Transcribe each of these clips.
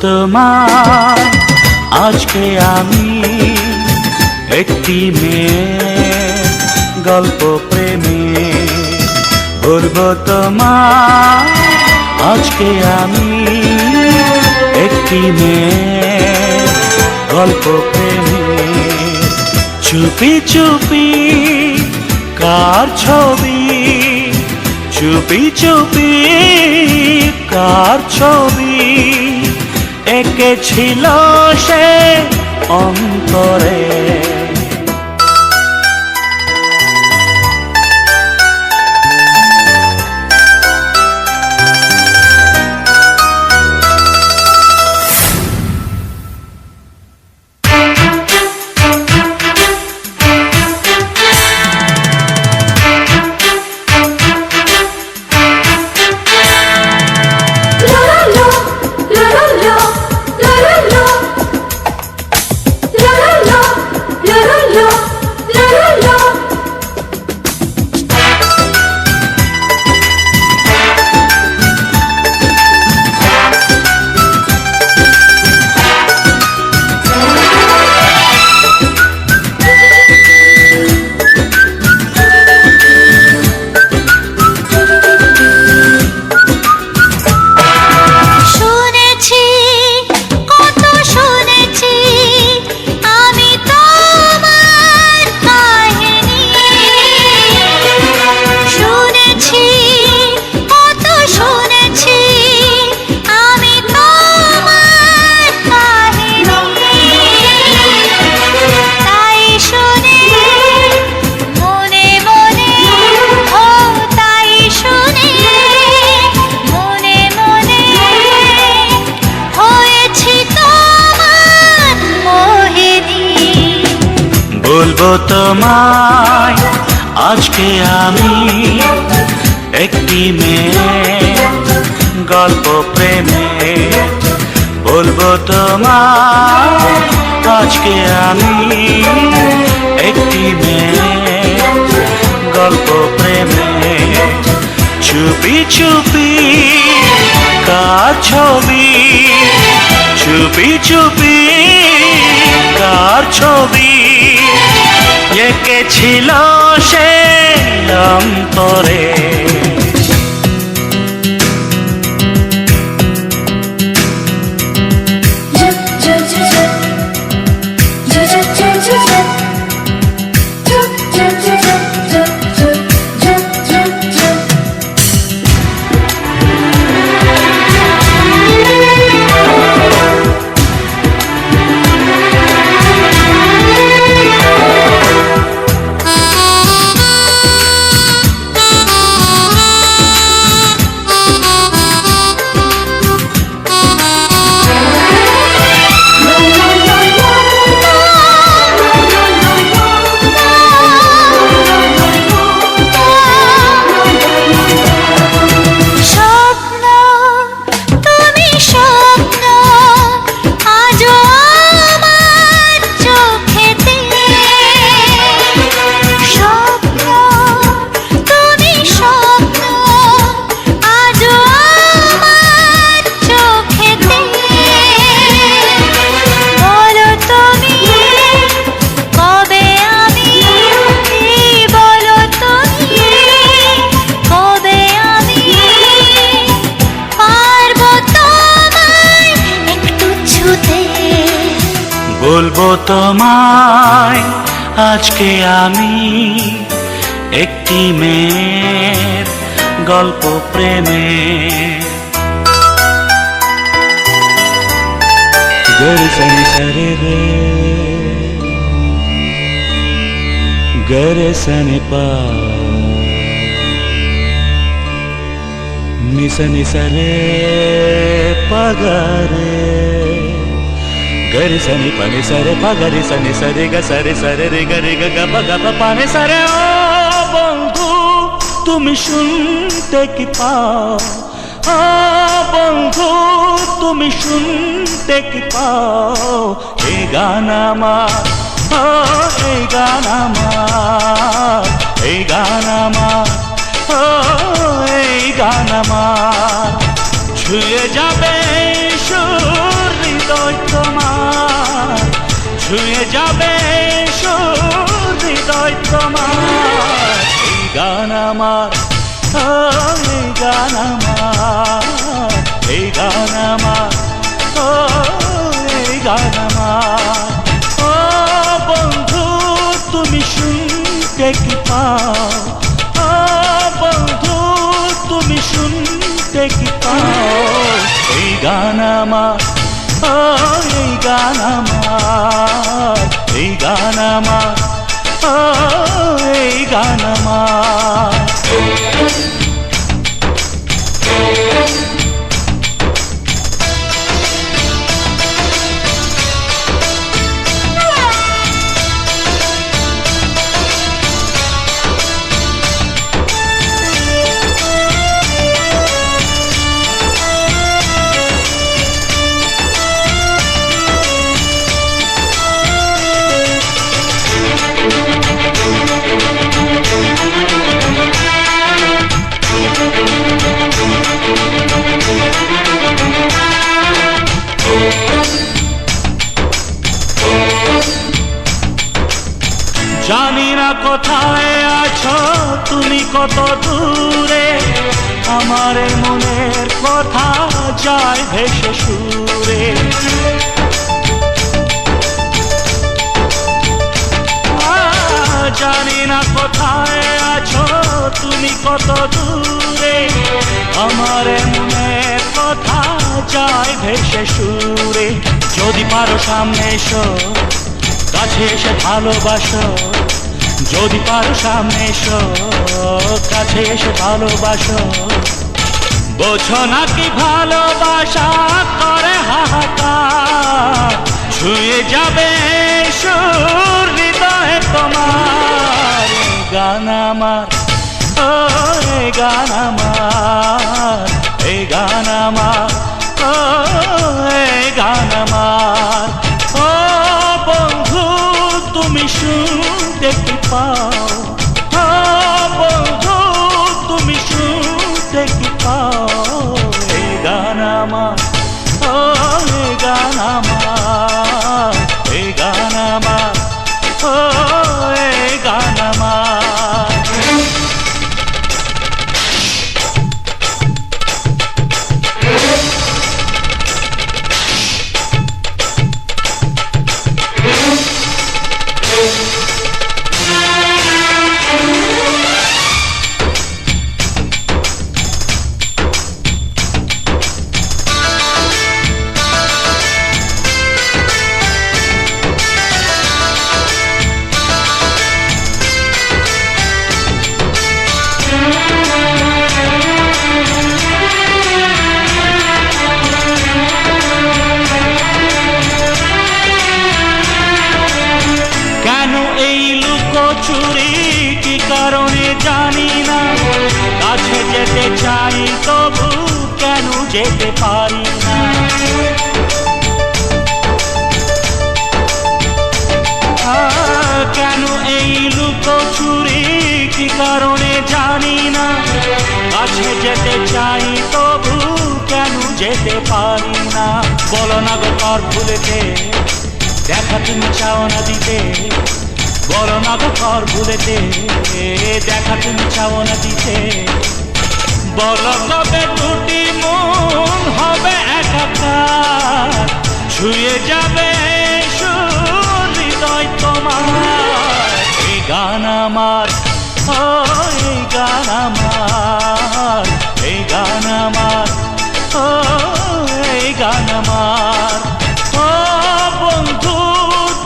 তোমায় আজকে আমি একটি মেয়ের গল্প প্রেমে। বলবো তোমায় আজকে আমি একটি মেয়ের গল্প প্রেমে। চুপি চুপি কার ছবি, চুপি চুপি কার ছবি এঁকেছিল সে অন্তরে। বলবো তোমায় আজকে আমি একটি মেয়ের গল্প প্রেমে। বলবো তোমায় আজকে আমি একটি মেয়ের গল্প প্রেমে। চুপি চুপি কার ছবি, চুপি চুপি কার ছবি এঁকেছিল সে অন্তরে। বলবো তোমায় আজকে আমি একটি মেয়ের গল্প প্রেমে। গরে সনি সরে রে, গরে সনি পা, নিস নিসরে পাগারে। গরে সনি পানি সরে পাগারে সনি সরে গ সরে সরে রে গরে গ গ গ গ পানি সরে। ও বন্ধু তুমি শুনতে কি পাও, ও বন্ধু তুমি শুনতে কি পাও এই গান আমার, ও এই গান আমার, এই গান আমার, ও এই গান আমার। ছুঁয়ে যাবে সুর আমার, এই গান আমার, এই গান আমার, এই গান আমার। ও বন্ধু তুমি শুনতে কি পাও, ও বন্ধু তুমি শুনতে কি পাও, এই গান আমার, এই গান আমার, এই গান আমার, এই গান আমার। জানি না কোথায় আছো তুমি, কত দূরে, আমার মনের কথা যায় ভেসে সুরে। জানি না কোথায় আছো তুমি, কত দূরে, আমার মনের কথা যায় ভেসে সুরে। যদি পারো সামনে এসো, কাছে এসে ভালোবাসো, যদি পারো সামনে এসো, কাছে এসে ভালোবাসো। বোঝো নাকি ভালোবাসা করে হাহাকার, ছুঁয়ে যাবে সুর হৃদয়ে তোমার। এই গান আমার, এই গান আমার, এই গান আমার, এই গান আমার। ও বন্ধু তুমি শুনতে কি পাও, ও বন্ধু তুমি শুনতে কি পাও, এই গান আমার, এই গান আমার, এই গান আমার, এই গান আমার। চুরি কি কারণে জানি না, কাছে যেতে চাই তবু কেন যেতে পারি না। কেন এই লুকোচুরি কি কারণে জানি না, কাছে যেতে চাই তবু কেন যেতে পারি না। বলো না গো ঘর ভুলেতে, দেখা তুমি চাও না দিতে, বলো না গো ঘর ভুলেতে, দেখা তুমি চাও না দিতে। বলো কবে দুটি মন হবে একাকার, ছুঁয়ে যাবে হৃদয় তোমার। এই গান আমার, এই গান আমার, এই গান আমার, এই গান আমার। ও বন্ধু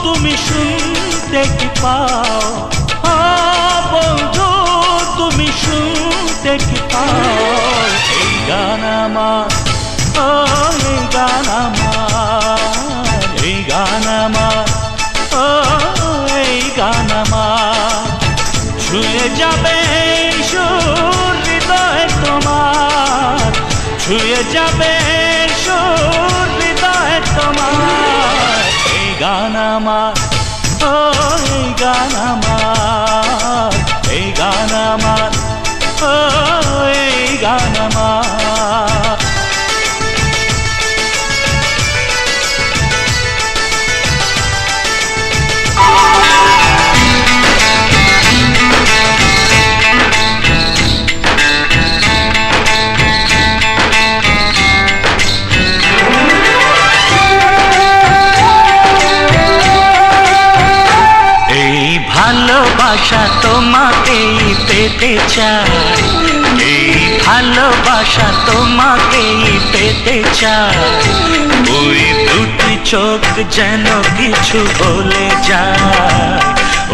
তুমি শুনতে কি পাও, ও বন্ধু তুমি শুনতে কি পাও, এই গান আমার, এই গান আমার, এই গান আমার, এই গান আমার। ছুঁয়ে যাবে সুর হৃদয় তোমার, ছুঁয়ে যাবে সুর হৃদয় তোমার। এই গান আমার, এই গান আমার, এই গান আমার, এই গান আমার। ভালোবাসা তোমাকেই পেতে চাই, এই ভালোবাসা তোমাকেই পেতে চাই। ওই দুটি চোখ যেন কিছু বলে যায়,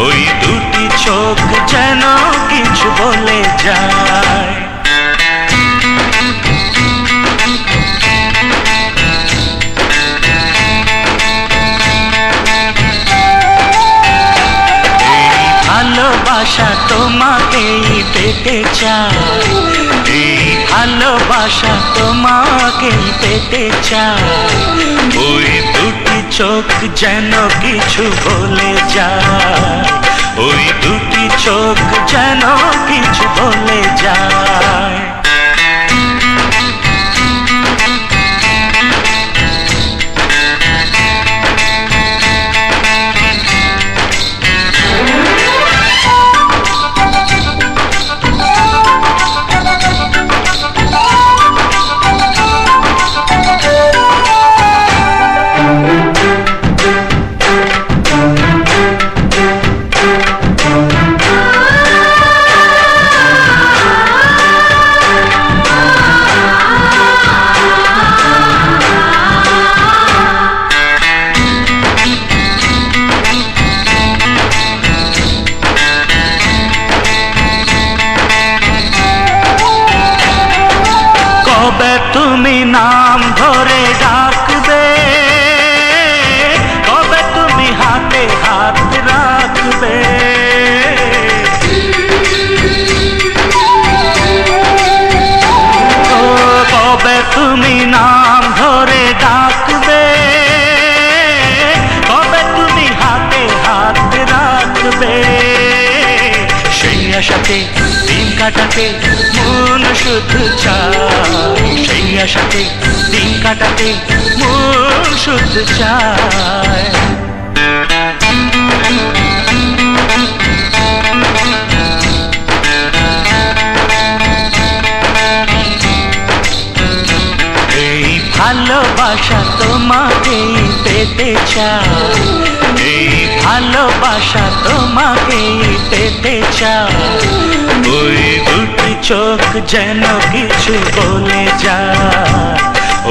ওই দুটি চোখ যেন কিছু বলে যায়। ভালোবাসা তোমাকেই পেতে চাই, এই ভালোবাসা তোমাকেই পেতে চাই। ওই দুটি চোখ যেন কিছু বলে যায়, ওই দুটি চোখ যেন কিছু বলে যায়। কবে তুমি নাম ধরে ডাকবে, কবে তুমি হাতে হাত রাখবে, কবে তুমি নাম ধরে ডাকবে, কবে তুমি হাতে হাত রাখবে। সেই আশাতে দিন কাটাতে মন শুধু চায়, সেই আশাতে দিন কাটাতে মন শুধু চায়। এই ভালোবাসা তোমাকেই পেতে চাই, এই ভালোবাসা তোমাকেই পেতে চাই। ওই দুটি চোখ যেন কিছু বলে যায়,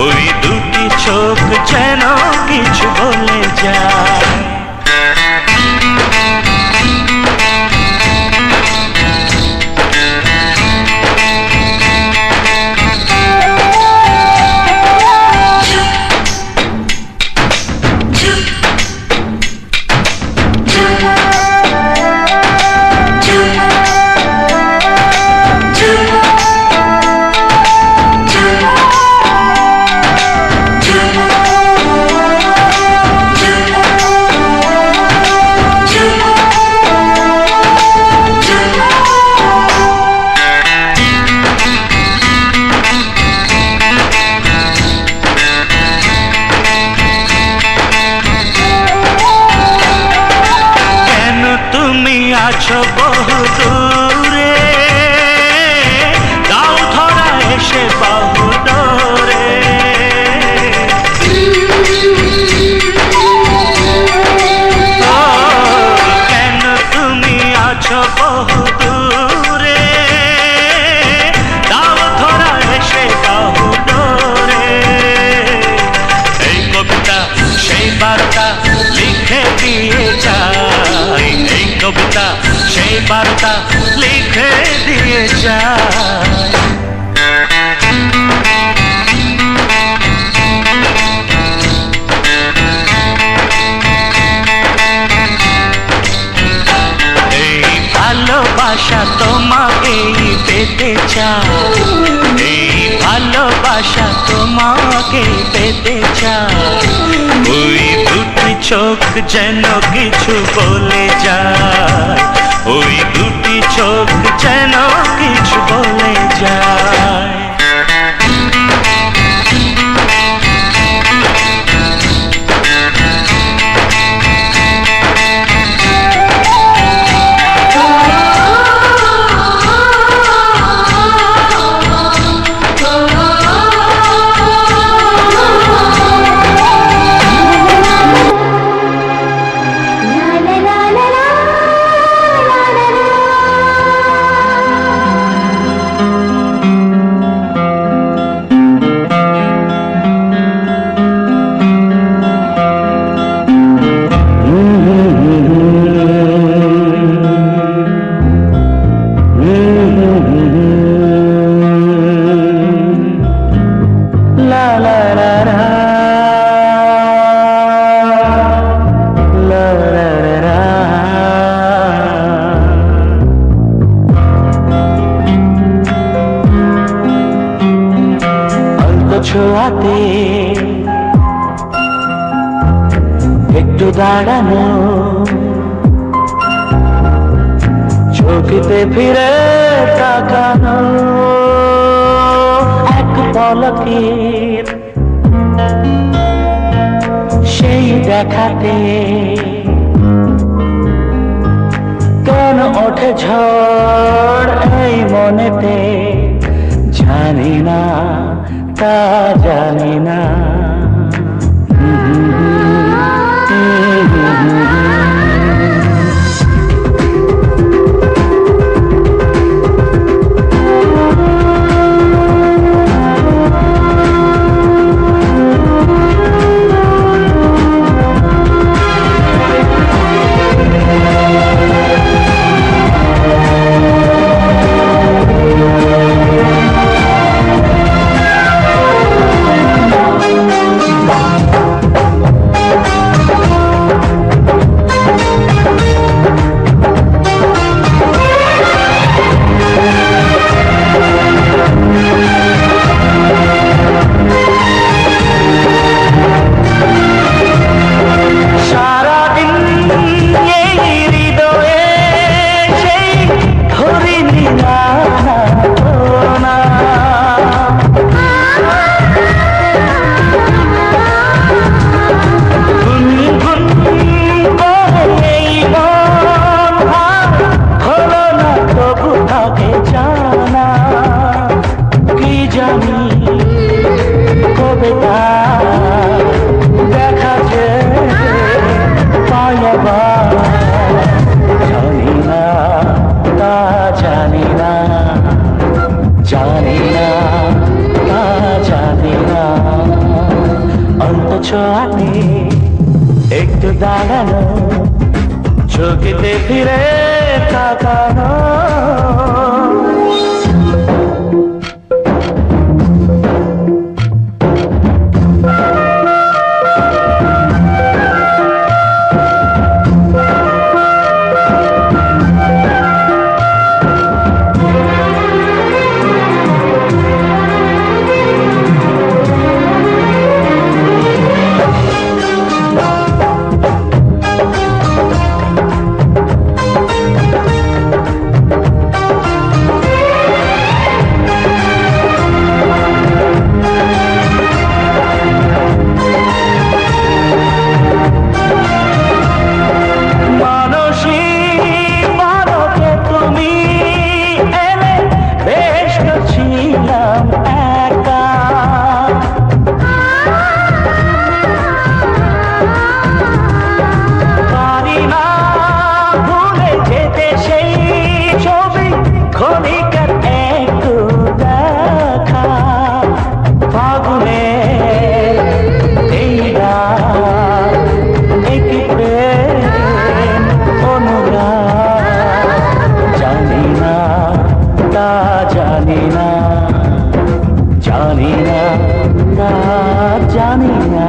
ওই দুটি চোখ যেন কিছু বলে যায়। আছো বহু দূরে, দাও ধরা এসে বহু দূরে, কেন তুমি আছো বহু দূরে, দাও ধরা এসে বহু দূরে। এই কবিতা সেই বার্তা লিখে দিয়ে যায়, এই কবিতা সেই বার্তা লিখে দিয়ে যায়। এই ভালোবাসা তোমাকেই পেতে চাই, এই ভালোবাসা তোমাকেই পেতে চাই। ওই দুটি চোখ যেন কিছু বলে যায়, ওই দুটি চোখ যেন কিছু বলে যায়। ছোঁয়াতে একটু দাঁড়ানো, চোখেতে ফিরে তাকানো, এক পলকের সেই দেখাতে কেন ওঠে ঝড় এই মনেতে, জানি না তা জানি না। দেখা যে জানি না তা জানি না, জানি না তা জানি না। অন্ত ছোঁয়াতে একটু দাঁড়ানো, চোখেতে ফিরে তাকানো, জানি না জানি না তা জানি না।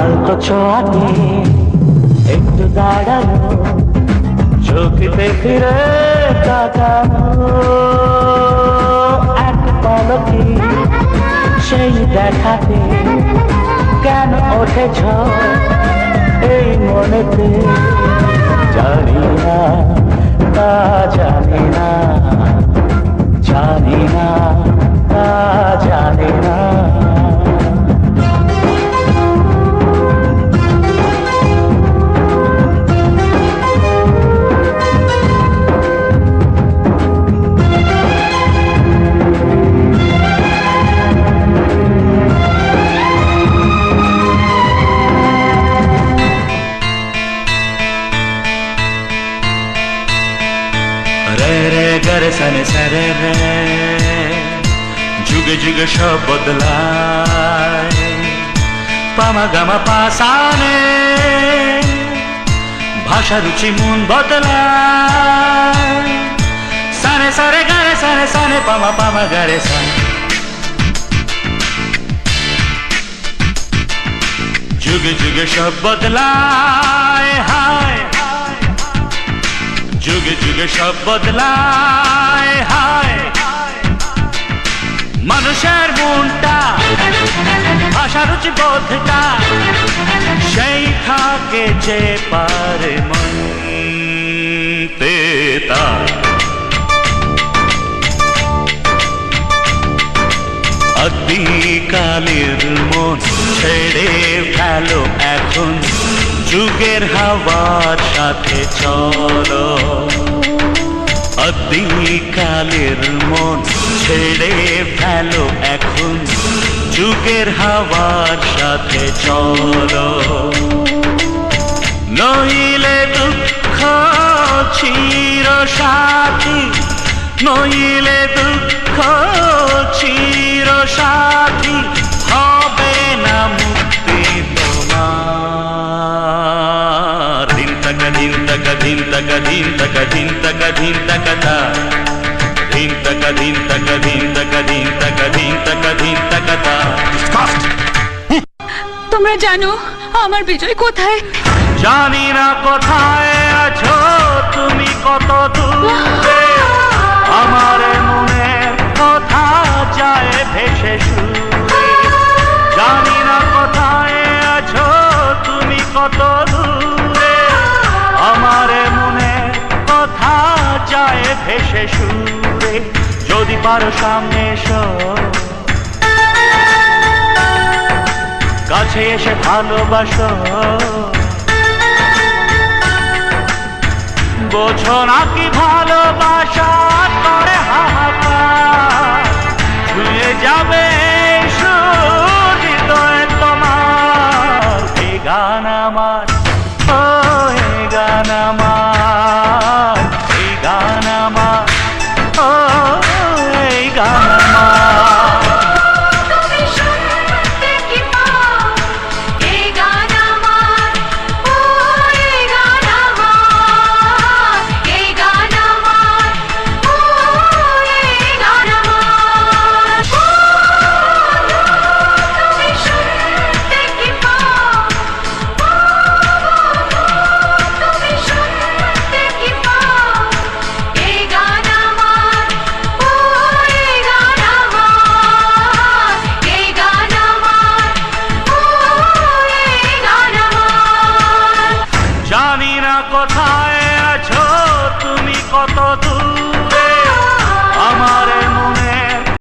অল্প ছোঁয়াতে একটু দাঁড়ানো, চোখেতে ফিরে তাকানো, এক পলকে সেই দেখাতে কেন ওঠে ঝড় এই মনেতে, জানি না তা জানি না, জানি না তা জানি না। রে সনে সরে রে, যুগে যুগে সব বদলায়, পামা গামা পাসানে ভাষা রুচি মন বদলায়, সনে সরে গারে সনে সনে পামা পামা গারে সনে। যুগে যুগে সব বদলায়, হায় যুগে যুগে সব বদলায়, হায় মানুষের মনটা ভাষা রুচি বোধটা সেই থাকে যে পারে মানতে তার আদিকালের মন ছেড়ে ফেলো এখন যুগের হাওয়ার সাথে চলো আদিকালের মন ছেড়ে ফেলো এখন যুগের হাওয়ার সাথে চলো নইলে দুঃখ চির সাথী নইলে দুঃখ চির সাথী হবে না মুক্তি তোমার দিন তাকা দিন তাকা দিন তাকা দিন তাকা দিন তাকা দিন তাকা তা দিন তাকা দিন তাকা দিন তাকা দিন তাকা দিন তাকা দিন তাকা তা তোমরা জানো আমার বিজয় কোথায়? জানি না কোথায় আছো তুমি কত দূরে আমার মনে কথা যায় ভেসে সুরে জানি না কোথায় আছো তুমি কত দূরে আমার মনে কথা যায় ভেসে সুরে যদি পারো সামনে এসো কাছে এসে ভালোবাসো বোঝো না কি ভালোবাসা করে হাহাকার ছুঁয়ে যাবে হৃদয় তোমার এই গান আমার ও এই গান আমার এই গান আমার ও এই গান আমার জানি না কোথায়